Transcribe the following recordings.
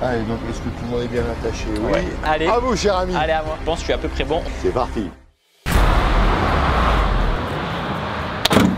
Allez, donc est-ce que tout le monde est bien attaché? Oui. Ouais. Allez. À vous, cher ami. Allez, à moi. Je pense que je suis à peu près bon. C'est parti.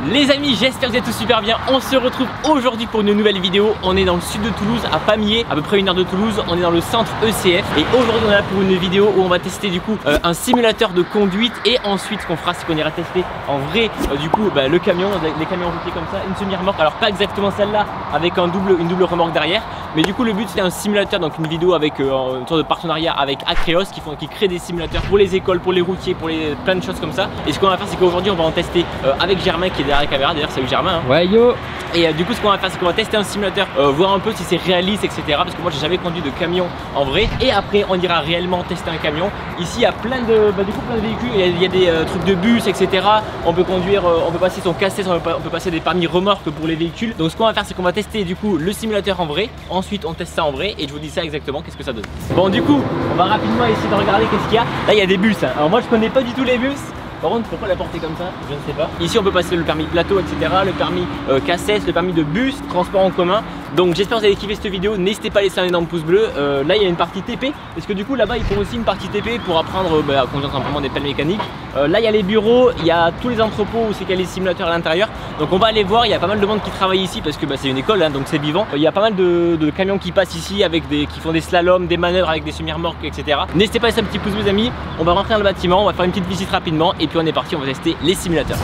Les amis, j'espère que vous êtes tous super bien. On se retrouve aujourd'hui pour une nouvelle vidéo. On est dans le sud de Toulouse, à Pamiers, à peu près 1 heure de Toulouse. On est dans le centre ECF. Et aujourd'hui, on est là pour une vidéo où on va tester du coup un simulateur de conduite. Et ensuite, ce qu'on fera, c'est qu'on ira tester en vrai du coup le camion, les camions routiers comme ça, une semi-remorque. Alors pas exactement celle-là, avec une double remorque derrière. Mais du coup, le but, c'est un simulateur, donc une vidéo avec une sorte de partenariat avec Acreos qui crée des simulateurs pour les écoles, pour les routiers, pour plein de choses comme ça. Et ce qu'on va faire, c'est qu'aujourd'hui, on va en tester avec Germain qui est derrière la caméra. D'ailleurs, salut Germain. Hein. Ouais, yo. Et du coup, ce qu'on va faire, c'est qu'on va tester un simulateur, voir un peu si c'est réaliste, etc. Parce que moi, j'ai jamais conduit de camion en vrai. Et après, on ira réellement tester un camion. Ici, il y a plein de, plein de véhicules. Il y a des trucs de bus, etc. On peut conduire, on peut passer son casse-tête, on peut passer des permis remorques pour les véhicules. Donc, ce qu'on va faire, c'est qu'on va tester du coup le simulateur en vrai. Ensuite, on teste ça en vrai et je vous dis ça exactement, qu'est-ce que ça donne. Bon, du coup, on va rapidement essayer de regarder qu'est-ce qu'il y a. Là, il y a des bus. Hein. Alors, moi, je connais pas du tout les bus. Par contre, pourquoi la porter comme ça? Je ne sais pas. Ici, on peut passer le permis plateau, etc. Le permis cassette, le permis de bus, transport en commun. Donc, j'espère que vous avez kiffé cette vidéo. N'hésitez pas à laisser un énorme pouce bleu. Là, il y a une partie TP. Parce que du coup, là-bas, ils font aussi une partie TP pour apprendre à conduire simplement des pelles mécaniques. Là, il y a les bureaux, il y a tous les entrepôts où c'est qu'il y a les simulateurs à l'intérieur. Donc, on va aller voir. Il y a pas mal de monde qui travaille ici parce que c'est une école, hein, donc c'est vivant. Il y a pas mal de camions qui passent ici avec qui font des slaloms, des manœuvres avec des semi-remorques, etc. N'hésitez pas à laisser un petit pouce bleu, les amis. On va rentrer dans le bâtiment, on va faire une petite visite rapidement et puis on est parti, on va tester les simulateurs.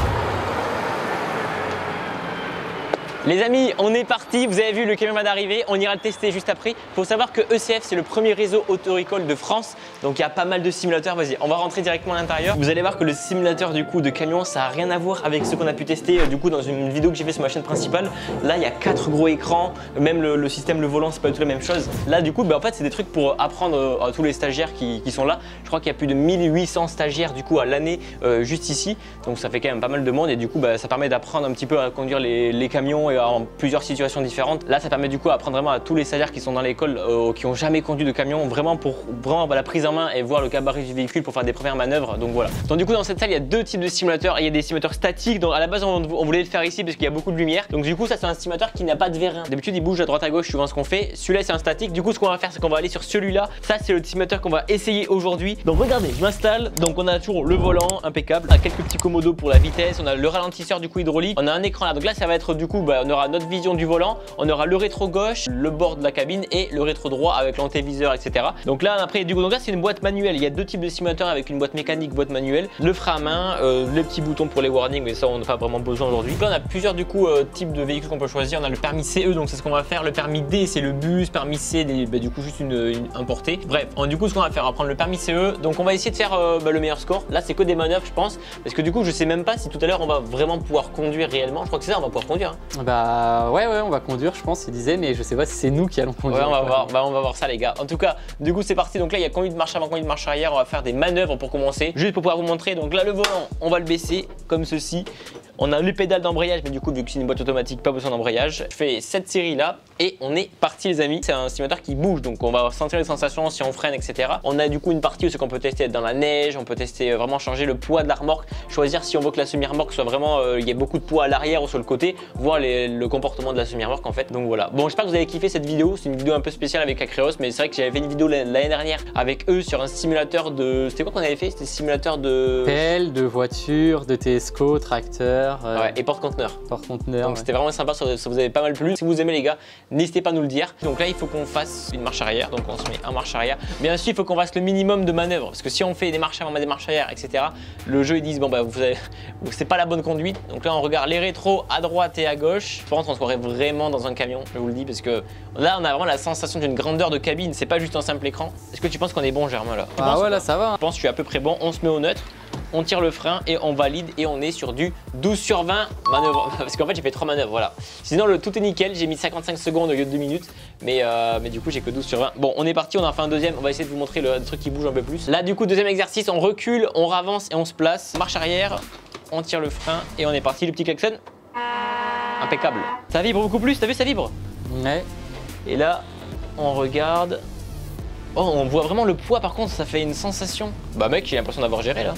Les amis, on est parti, vous avez vu le camion va d'arriver, on ira le tester juste après. Il faut savoir que ECF c'est le premier réseau auto-école de France, donc il y a pas mal de simulateurs. Vas-y, on va rentrer directement à l'intérieur. Vous allez voir que le simulateur du coup de camion, ça n'a rien à voir avec ce qu'on a pu tester du coup dans une vidéo que j'ai fait sur ma chaîne principale. Là il y a 4 gros écrans, même le système, le volant, c'est pas du tout la même chose. Là du coup en fait c'est des trucs pour apprendre à tous les stagiaires qui sont là. Je crois qu'il y a plus de 1800 stagiaires du coup à l'année juste ici, donc ça fait quand même pas mal de monde et du coup ça permet d'apprendre un petit peu à conduire les camions en plusieurs situations différentes. Là ça permet du coup d'apprendre vraiment à tous les stagiaires qui sont dans l'école qui n'ont jamais conduit de camion, vraiment pour la prise en main et voir le gabarit du véhicule pour faire des premières manœuvres. Donc voilà. Donc du coup dans cette salle il y a deux types de simulateurs. Il y a des simulateurs statiques, donc à la base on voulait le faire ici parce qu'il y a beaucoup de lumière. Donc du coup ça c'est un simulateur qui n'a pas de vérin. D'habitude il bouge à droite à gauche suivant ce qu'on fait. Celui-là c'est un statique. Du coup ce qu'on va faire c'est qu'on va aller sur celui-là. Ça c'est le simulateur qu'on va essayer aujourd'hui. Donc regardez, je m'installe. Donc on a toujours le volant impeccable. On a quelques petits commodos pour la vitesse. On a le ralentisseur du coup hydraulique. On a un écran là. Donc là ça va être du coup on aura notre vision du volant, on aura le rétro gauche, le bord de la cabine et le rétro droit avec l'antéviseur, etc. Donc là après du coup donc là c'est une boîte manuelle. Il y a deux types de simulateurs avec une boîte mécanique, boîte manuelle, le frein à main, les petits boutons pour les warnings, mais ça on n'a pas vraiment besoin aujourd'hui. Là on a plusieurs du coup types de véhicules qu'on peut choisir. On a le permis CE, donc c'est ce qu'on va faire. Le permis D c'est le bus, permis C du coup juste une importée. Bref, du coup ce qu'on va faire, on va prendre le permis CE. Donc on va essayer de faire le meilleur score. Là c'est que des manœuvres je pense, parce que du coup je sais même pas si tout à l'heure on va vraiment pouvoir conduire réellement. Je crois que c'est ça, on va pouvoir conduire. Hein. Bah ouais on va conduire je pense, il disait, mais je sais pas si c'est nous qui allons conduire. Ouais, on va voir, on va voir ça les gars. En tout cas, du coup c'est parti. Donc là il y a conduite de marche avant, conduite de marche arrière. On va faire des manœuvres pour commencer, juste pour pouvoir vous montrer. Donc là le volant, on va le baisser comme ceci. On a les pédales d'embrayage, mais du coup vu que c'est une boîte automatique, pas besoin d'embrayage. Je fais cette série là et on est parti les amis. C'est un simulateur qui bouge, donc on va sentir les sensations si on freine, etc. On a du coup une partie où c'est qu'on peut tester être dans la neige, on peut tester vraiment changer le poids de la remorque, choisir si on veut que la semi-remorque soit vraiment, il y ait beaucoup de poids à l'arrière ou sur le côté, voir le comportement de la semi-remorque en fait. Donc voilà. Bon, j'espère que vous avez kiffé cette vidéo. C'est une vidéo un peu spéciale avec Acreos, mais c'est vrai que j'avais fait une vidéo l'année dernière avec eux sur un simulateur de. C'était quoi qu'on avait fait? C'était simulateur de pelle, de voiture, de TSCO, tracteur. Ouais, et porte-conteneur. Porte-conteneur. Donc c'était vraiment sympa, ça vous avait pas mal plu. Si vous aimez les gars, n'hésitez pas à nous le dire. Donc là il faut qu'on fasse une marche arrière, donc on se met en marche arrière. Bien sûr il faut qu'on fasse le minimum de manœuvres, parce que si on fait des marches avant, des marches arrière, etc. Le jeu ils disent bon bah c'est pas la bonne conduite. Donc là on regarde les rétros à droite et à gauche. Je pense qu'on se croirait vraiment dans un camion, je vous le dis, parce que là on a vraiment la sensation d'une grandeur de cabine. C'est pas juste un simple écran. Est-ce que tu penses qu'on est bon Germain là? Ah ouais là ça va. Je pense que je suis à peu près bon. On se met au neutre. On tire le frein et on valide et on est sur du 12 sur 20 manœuvres. Parce qu'en fait j'ai fait 3 manœuvres, voilà. Sinon tout est nickel, j'ai mis 55 secondes au lieu de 2 minutes. Mais du coup j'ai que 12 sur 20. Bon on est parti, on a fait un deuxième, on va essayer de vous montrer le truc qui bouge un peu plus. Là du coup deuxième exercice, on recule, on avance et on se place. Marche arrière, on tire le frein et on est parti, le petit klaxon. Impeccable. Ça vibre beaucoup plus, t'as vu ça vibre? Ouais. Et là on regarde. Oh on voit vraiment le poids par contre, ça fait une sensation. Bah mec j'ai l'impression d'avoir géré là.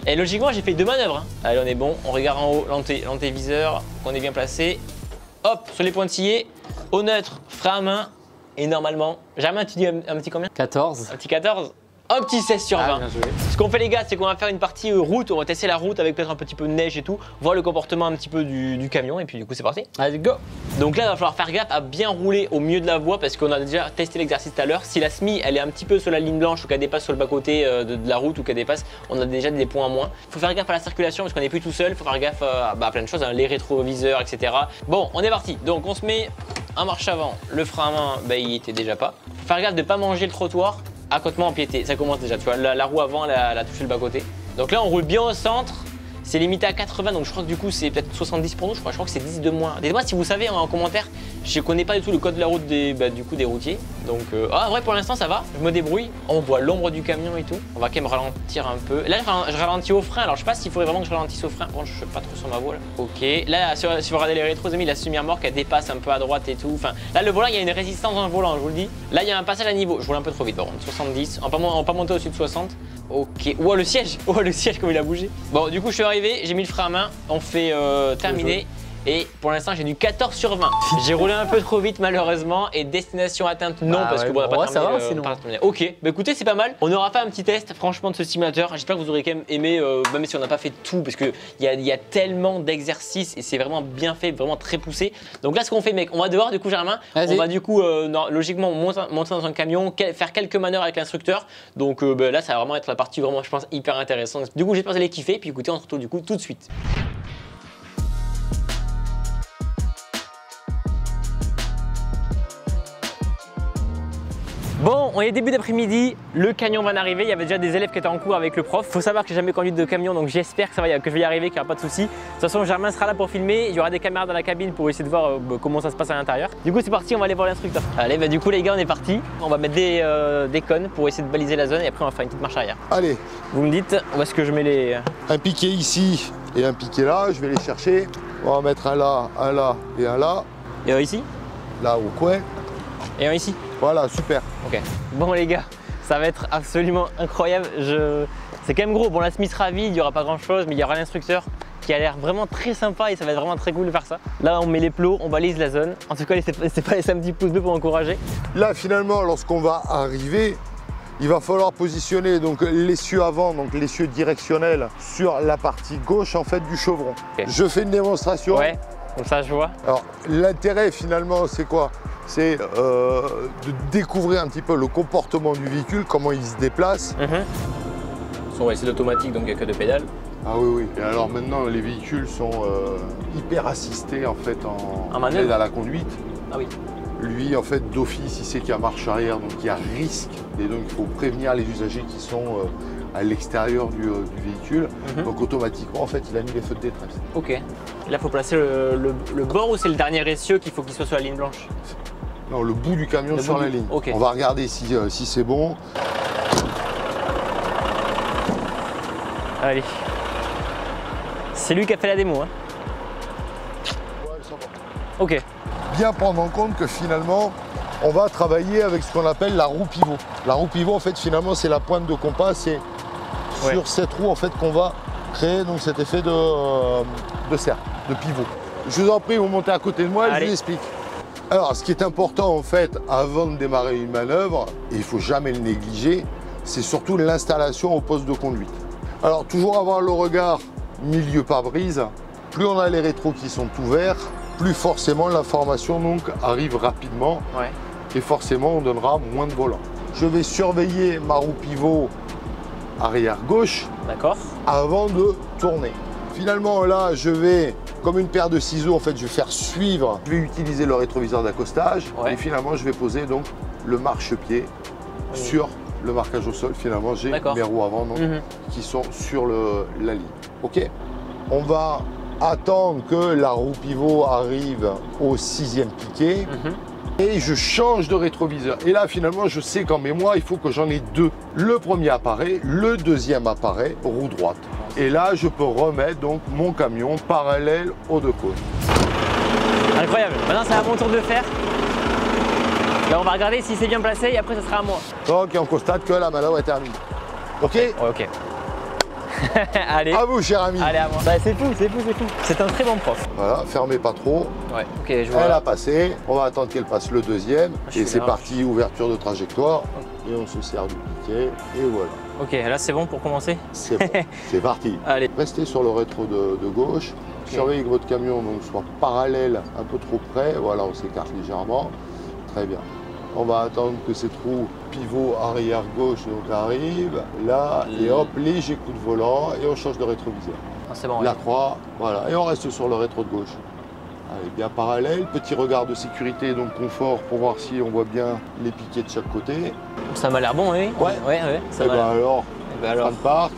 Et logiquement j'ai fait 2 manœuvres. Hein. Allez on est bon, on regarde en haut l'antéviseur, qu'on est bien placé. Hop, sur les pointillés, au neutre, frein à main, Et normalement, jamais tu dis un petit combien? 14. Un petit 14? Un petit 16 sur 20. Ah, bien joué. Ce qu'on fait les gars, c'est qu'on va faire une partie route, on va tester la route avec peut-être un petit peu de neige et tout, voir le comportement un petit peu du camion et puis du coup c'est parti. Allez, go. Donc là il va falloir faire gaffe à bien rouler au milieu de la voie parce qu'on a déjà testé l'exercice tout à l'heure. Si la SMI elle est un petit peu sur la ligne blanche ou qu'elle dépasse sur le bas-côté de la route ou qu'elle dépasse, on a déjà des points en moins. Il faut faire gaffe à la circulation parce qu'on n'est plus tout seul, il faut faire gaffe à plein de choses, hein, les rétroviseurs, etc. Bon, on est parti. Donc on se met en marche avant, le frein à main, il était déjà pas. Faut faire gaffe de ne pas manger le trottoir. Accotement empiété, ça commence déjà, tu vois, la roue avant, elle a touché le bas-côté. Donc là, on roule bien au centre, c'est limité à 80, donc je crois que du coup, c'est peut-être 70 pour nous, je crois que c'est 10 de moins. Dites-moi si vous savez en commentaire, je connais pas du tout le code de la route des routiers. Donc, en vrai, pour l'instant, ça va, je me débrouille. On voit l'ombre du camion et tout. On va quand même ralentir un peu. Là, je ralentis au frein, alors je sais pas s'il faudrait vraiment que je ralentisse au frein. Bon, je suis pas trop sur ma voie là. Ok, là, si vous regardez les rétros, la semi-remorque, elle dépasse un peu à droite et tout. Enfin, là, le volant, il y a une résistance dans le volant, je vous le dis. Là, il y a un passage à niveau. Je roule un peu trop vite, par contre, 70. On va pas monter au-dessus de 60. Ok, oh le siège comme il a bougé. Bon, du coup, je suis arrivé, j'ai mis le frein à main. On fait terminer. Et pour l'instant, j'ai du 14 sur 20. J'ai roulé un peu trop vite malheureusement et destination atteinte non parce que bon, on n'a pas terminé, sinon. Ok, bah écoutez, c'est pas mal. On aura fait un petit test franchement de ce simulateur. J'espère que vous aurez quand même aimé, même si on n'a pas fait tout parce qu'il y a tellement d'exercices et c'est vraiment bien fait, vraiment très poussé. Donc là, ce qu'on fait, mec, on va devoir du coup, Germain, on va du coup logiquement monter dans un camion, faire quelques manœuvres avec l'instructeur. Donc là, ça va vraiment être la partie vraiment, je pense, hyper intéressante. Du coup, j'espère que vous allez kiffer. Puis écoutez, on se retrouve du coup tout de suite. Bon, on est début d'après-midi, le camion va d'arriver, il y avait déjà des élèves qui étaient en cours avec le prof. Faut savoir que j'ai jamais conduit de camion, donc j'espère que je vais y arriver, qu'il n'y aura pas de soucis. De toute façon, Germain sera là pour filmer, il y aura des caméras dans la cabine pour essayer de voir comment ça se passe à l'intérieur. Du coup, c'est parti, on va aller voir l'instructeur. Allez, du coup les gars, on est parti. On va mettre des cônes pour essayer de baliser la zone et après on va faire une petite marche arrière. Allez. Vous me dites où est-ce que je mets les... Un piqué ici et un piqué là, je vais les chercher. On va mettre un là et un là. Et un ici? Là au coin. Et un ici? Voilà, super. Ok. Bon les gars, ça va être absolument incroyable. C'est quand même gros. Bon, la SMI sera vide, il n'y aura pas grand chose, mais il y aura l'instructeur qui a l'air vraiment très sympa et ça va être vraiment très cool de faire ça. Là, on met les plots, on balise la zone. En tout cas, laissez un petit pouce bleu pour encourager. Là, finalement, lorsqu'on va arriver, il va falloir positionner donc l'essieu avant, donc l'essieu directionnel sur la partie gauche en fait du chevron. Okay. Je fais une démonstration. Ouais, comme ça je vois. Alors, l'intérêt finalement, c'est quoi? C'est de découvrir un petit peu le comportement du véhicule, comment il se déplace. C'est l'automatique, donc il n'y a que de pédales. Ah oui. Et alors maintenant, les véhicules sont hyper assistés en fait en aide à la conduite. Ah oui. Lui, en fait, d'office, il sait qu'il y a marche arrière, donc il y a risque. Et donc, il faut prévenir les usagers qui sont à l'extérieur du véhicule. Donc, automatiquement, en fait, il a mis les feux de détresse. Ok. Là, il faut placer le bord ou c'est le dernier essieu qu'il faut qu'il soit sur la ligne blanche? Non, le bout du camion sur la ligne. Okay. On va regarder si c'est bon. Allez. C'est lui qui a fait la démo, hein? Ouais, ça va. Ok. Bien prendre en compte que finalement, on va travailler avec ce qu'on appelle la roue pivot. La roue pivot, en fait, finalement, c'est la pointe de compas. C'est sur cette roue, en fait, qu'on va créer donc cet effet de serre, de pivot. Je vous en prie, vous montez à côté de moi et je vous explique. Alors, ce qui est important, en fait, avant de démarrer une manœuvre, et il ne faut jamais le négliger, c'est surtout l'installation au poste de conduite. Alors, toujours avoir le regard milieu pare-brise. Plus on a les rétros qui sont ouverts, plus forcément l'information donc arrive rapidement et forcément on donnera moins de volant. Je vais surveiller ma roue pivot arrière gauche avant de tourner. Finalement là je vais, comme une paire de ciseaux en fait, je vais faire suivre, je vais utiliser le rétroviseur d'accostage et finalement je vais poser donc le marchepied sur le marquage au sol. Finalement j'ai mes roues avant donc, qui sont sur la ligne. Ok, on va attendre que la roue pivot arrive au 6e piqué et je change de rétroviseur. Et là, finalement, je sais qu'en mémoire, il faut que j'en ai deux. Le premier apparaît, le deuxième apparaît, roue droite. Et là, je peux remettre donc mon camion parallèle aux deux cônes. Incroyable. Maintenant, c'est à mon tour de le faire. Là, on va regarder si c'est bien placé et après, ce sera à moi. Donc, on constate que la manœuvre est terminée. Ok? Ok. Allez. À vous, cher ami. Allez, à moi. Bah, c'est fou, c'est fou, c'est fou. C'est un très bon prof. Voilà, fermez pas trop. Ouais, ok, je vois. Elle a passé. On va attendre qu'elle passe le deuxième. Je Et suis c'est là. parti, ouverture de trajectoire. Et on se sert du piquet. Et voilà. Ok, là c'est bon pour commencer. C'est bon. C'est parti. Allez. Restez sur le rétro de gauche. Surveillez que votre camion donc, soit parallèle, un peu trop près. Voilà, on s'écarte légèrement. Très bien. On va attendre que ces trous pivot arrière gauche donc, arrivent. Là, et hop, léger coup de volant. Et on change de rétroviseur. Ah, c'est bon. La ouais. croix, voilà. Et on reste sur le rétro de gauche. Allez, bien parallèle. Petit regard de sécurité, donc confort, pour voir si on voit bien les piquets de chaque côté. Ça m'a l'air bon, oui. Ouais. Ouais, ça Et m'a ben l'air. alors, Eh ben alors. frein de parc.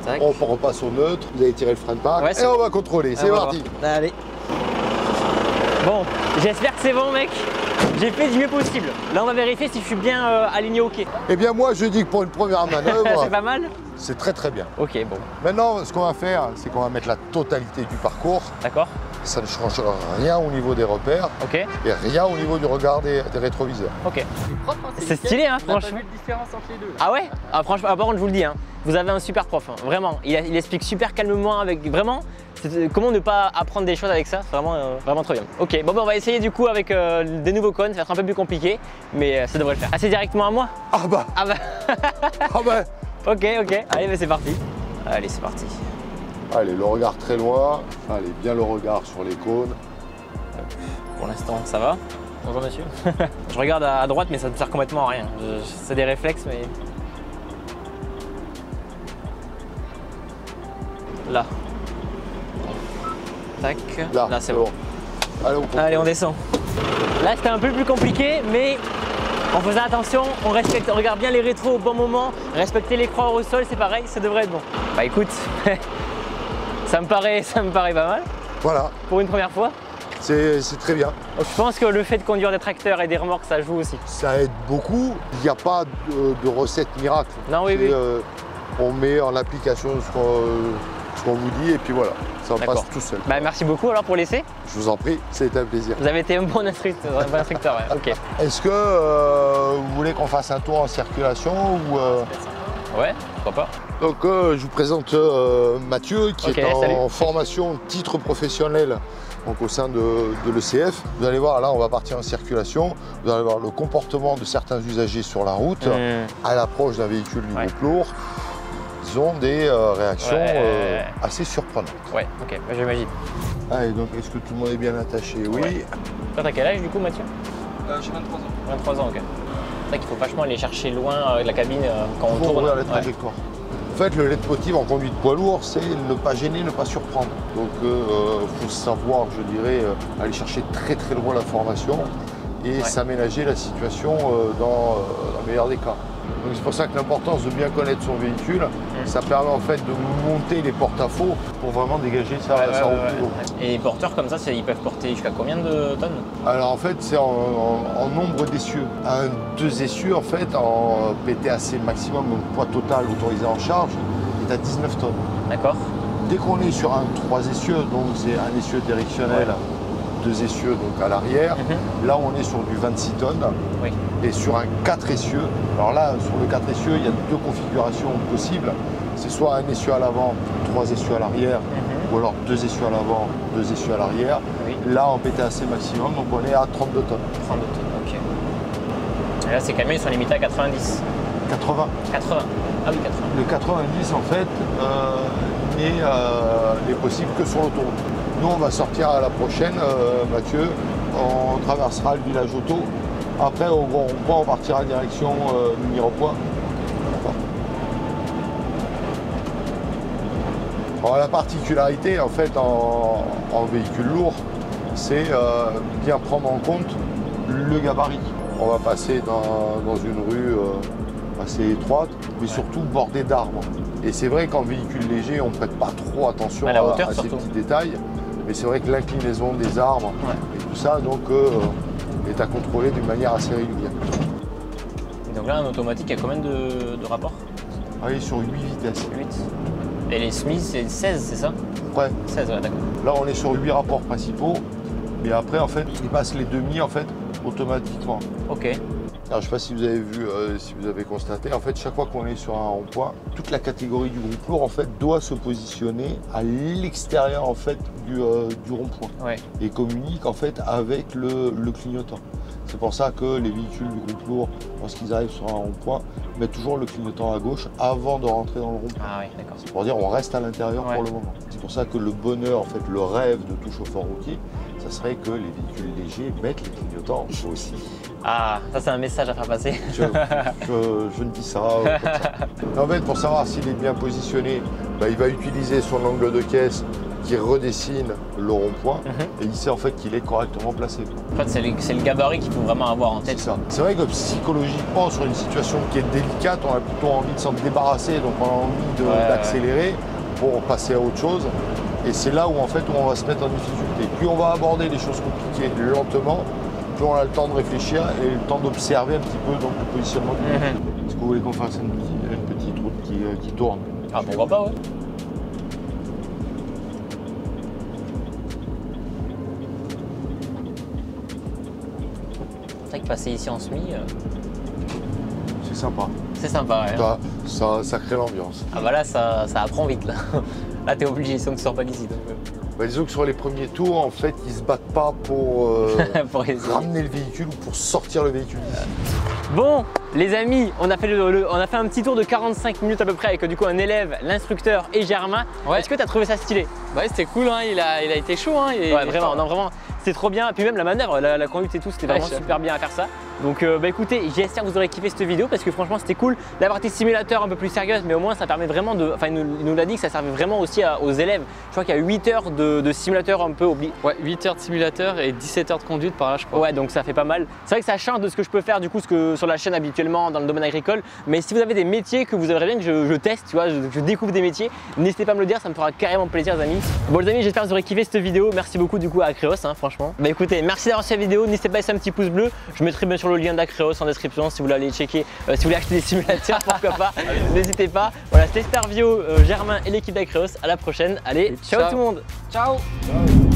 Tac. On repasse au neutre. Vous avez tiré le frein de parc. Ouais, et c'est on va contrôler. C'est Ah, on va parti. voir. Allez. Bon, j'espère que c'est bon, mec. J'ai fait du mieux possible. Là, on va vérifier si je suis bien aligné au quai. Eh bien, moi, je dis que pour une première manœuvre, C'est pas mal? c'est très très bien. Ok, bon. Maintenant, ce qu'on va faire, c'est qu'on va mettre la totalité du parcours. D'accord. Ça ne change rien au niveau des repères Ok. et rien au niveau du regard des rétroviseurs. Ok. C'est propre, hein, C'est nickel. stylé, hein, On a pas franchement. vu de différence entre les deux. Ah ouais? Ah franchement, par contre je vous le dis, hein, vous avez un super prof, hein, vraiment. Il explique super calmement avec vraiment. Comment ne pas apprendre des choses avec ça? C'est vraiment, vraiment très bien. Ok, bon, on va essayer du coup avec des nouveaux cônes, ça va être un peu plus compliqué, mais ça devrait le faire. Ah, c'est directement à moi? Ah bah, Ah bah. ah bah. Ok, allez, mais c'est parti. Allez, c'est parti. Allez, le regard très loin. Allez, bien le regard sur les cônes. Pour l'instant, ça va. Bonjour monsieur. Je regarde à droite, mais ça ne sert complètement à rien. C'est des réflexes, mais. Là. Tac. Là, c'est bon. Allez, on continue. Allez, on descend. Là, c'était un peu plus compliqué, mais en faisant attention, on regarde bien les rétros au bon moment, respecter les croix au sol, c'est pareil, ça devrait être bon. Bah écoute, ça me paraît pas mal Voilà, pour une première fois. c'est très bien. Donc, je pense que le fait de conduire des tracteurs et des remorques, ça joue aussi. Ça aide beaucoup. Il n'y a pas de recette miracle. Non, oui, C'est, oui. On met en application ce qu'on vous dit et puis voilà, ça D'accord. passe tout seul. Bah merci beaucoup alors pour l'essai. Je vous en prie, c'était un plaisir. Vous avez été un bon instructeur, ouais. Ok. Est-ce que vous voulez qu'on fasse un tour en circulation ou Ouais, pourquoi pas. Donc je vous présente Mathieu qui Ok, est en salut. formation titre professionnel donc au sein de l'ECF. Vous allez voir, là on va partir en circulation. Vous allez voir le comportement de certains usagers sur la route à l'approche d'un véhicule du Ouais. groupe lourd. Ils ont des réactions Ouais. assez surprenantes. Ouais, ok, bah, j'imagine. Allez, donc est-ce que tout le monde est bien attaché? Oui. Ouais. Toi, t'as quel âge du coup, Mathieu? J'ai 23 ans. 23 ans, ok. C'est vrai qu'il faut vachement aller chercher loin de la cabine quand on Toujours tourne. ouvrir les Ouais. trajectoires. En fait, le leitmotiv en conduite poids lourd, c'est ne pas gêner, ne pas surprendre. Donc, il faut savoir, je dirais, aller chercher très très loin l'information et s'aménager la situation dans le meilleur des cas. Donc, c'est pour ça que l'importance de bien connaître son véhicule, ça permet en fait de monter les porte-à-faux pour vraiment dégager sa roue pivot. Et les porteurs comme ça, ils peuvent porter jusqu'à combien de tonnes? Alors en fait, c'est en nombre d'essieux. Un 2 essieux, en fait, en PTAC maximum, donc poids total autorisé en charge, est à 19 tonnes. D'accord. Dès qu'on est sur un 3 essieux, donc c'est un essieu directionnel, 2 essieux donc à l'arrière, là on est sur du 26 tonnes. Oui. Et sur un 4 essieux, alors là sur le 4 essieux, il y a deux configurations possibles. C'est soit un essieu à l'avant, 3 essieux à l'arrière, ou alors 2 essieux à l'avant, 2 essieux à l'arrière. Oui. Là en PTAC maximum, donc on est à 32 tonnes. 32 tonnes, ok. Et là, ces camions, ils sont limités à 90. 80. 80. Ah oui, 80. Le 90 en fait n'est possible que sur l'autoroute. Nous on va sortir à la prochaine, Mathieu, on traversera le village auto. Après au grand rond-point on partira en direction du Mirepoix. Alors, la particularité en fait en véhicule lourd, c'est bien prendre en compte le gabarit. On va passer dans une rue assez étroite, mais surtout bordée d'arbres. Et c'est vrai qu'en véhicule léger, on ne prête pas trop attention À la hauteur, ces surtout. petits détails. Mais c'est vrai que l'inclinaison des arbres et tout ça donc, est à contrôler d'une manière assez régulière. Et donc là, un automatique, il y a combien de rapports? On est sur 8 vitesses. 8. Et les Smiths, c'est 16, c'est ça? Ouais. 16, ouais, d'accord. Là, on est sur 8 rapports principaux. Mais après, en fait, il passe les demi en fait, automatiquement. Ok. Alors, je ne sais pas si vous avez vu, si vous avez constaté, en fait, chaque fois qu'on est sur un rond-point, toute la catégorie du groupe lourd en fait, doit se positionner à l'extérieur en fait, du rond-point Ouais. et communique en fait, avec le clignotant. C'est pour ça que les véhicules du groupe lourd, lorsqu'ils arrivent sur un rond-point, mettent toujours le clignotant à gauche avant de rentrer dans le rond-point. Ah oui, d'accord. C'est pour dire on reste à l'intérieur Ouais. pour le moment. C'est pour ça que le bonheur, en fait, le rêve de tout chauffeur routier, ça serait que les véhicules légers mettent les clignotants aussi. Ah, ça c'est un message à faire passer. Je ne dis ça comme ça. En fait, pour savoir s'il est bien positionné, bah, il va utiliser son angle de caisse qui redessine le rond-point et il sait en fait qu'il est correctement placé. En fait, c'est le gabarit qu'il faut vraiment avoir en tête. C'est ça. C'est vrai que psychologiquement, sur une situation qui est délicate, on a plutôt envie de s'en débarrasser, donc on a envie d'accélérer pour passer à autre chose. Et c'est là où en fait où on va se mettre en difficulté. Plus on va aborder les choses compliquées lentement, plus on a le temps de réfléchir et le temps d'observer un petit peu donc, le positionnement du véhicule. Est-ce que vous voulez qu'on fasse une petite route qui tourne? Ah, pourquoi pas, ouais. C'est vrai que passer ici en semi, C'est sympa. c'est sympa, ouais. Ça crée l'ambiance. Ah bah là, ça apprend vite, là. Là, t'es obligé, sinon tu sors pas d'ici. Donc... Bah, disons que sur les premiers tours, en fait, ils se battent pas pour, pour essayer. ramener le véhicule ou pour sortir le véhicule d'ici. Bon, les amis, on a fait un petit tour de 45 minutes à peu près avec du coup un élève, l'instructeur et Germain. Ouais. Est-ce que tu as trouvé ça stylé? Ouais, c'était cool, hein. Il a été chaud. Hein. Ouais, vraiment, non, vraiment, c'était trop bien. Et puis même la manœuvre, la conduite et tout, c'était vraiment super bien à faire ça. Donc bah écoutez, j'espère que vous aurez kiffé cette vidéo parce que franchement c'était cool. La partie simulateur un peu plus sérieuse, mais au moins ça permet vraiment de. Enfin, il nous l'a dit que ça servait vraiment aussi aux élèves. Je crois qu'il y a 8 heures de simulateur un peu oublié. Ouais, 8 heures de simulateur et 17 heures de conduite par là, je crois. Ouais, donc ça fait pas mal. C'est vrai que ça change de ce que je peux faire du coup sur la chaîne habituellement dans le domaine agricole. Mais si vous avez des métiers que vous aimeriez bien que je teste, tu vois, je découvre des métiers, n'hésitez pas à me le dire, ça me fera carrément plaisir, les amis. Bon, les amis, j'espère que vous aurez kiffé cette vidéo. Merci beaucoup du coup à Acreos, hein, franchement. Bah écoutez, merci d'avoir suivi la vidéo. N'hésitez pas à laisser un petit pouce bleu. Je mettrai bien sûr le lien d'Acreos en description si vous voulez aller checker, si vous voulez acheter des simulateurs, pourquoi pas. N'hésitez pas. Voilà, c'était Starvio, Germain et l'équipe d'Acreos. À la prochaine. Allez, ciao tout le monde. Ciao. Ciao.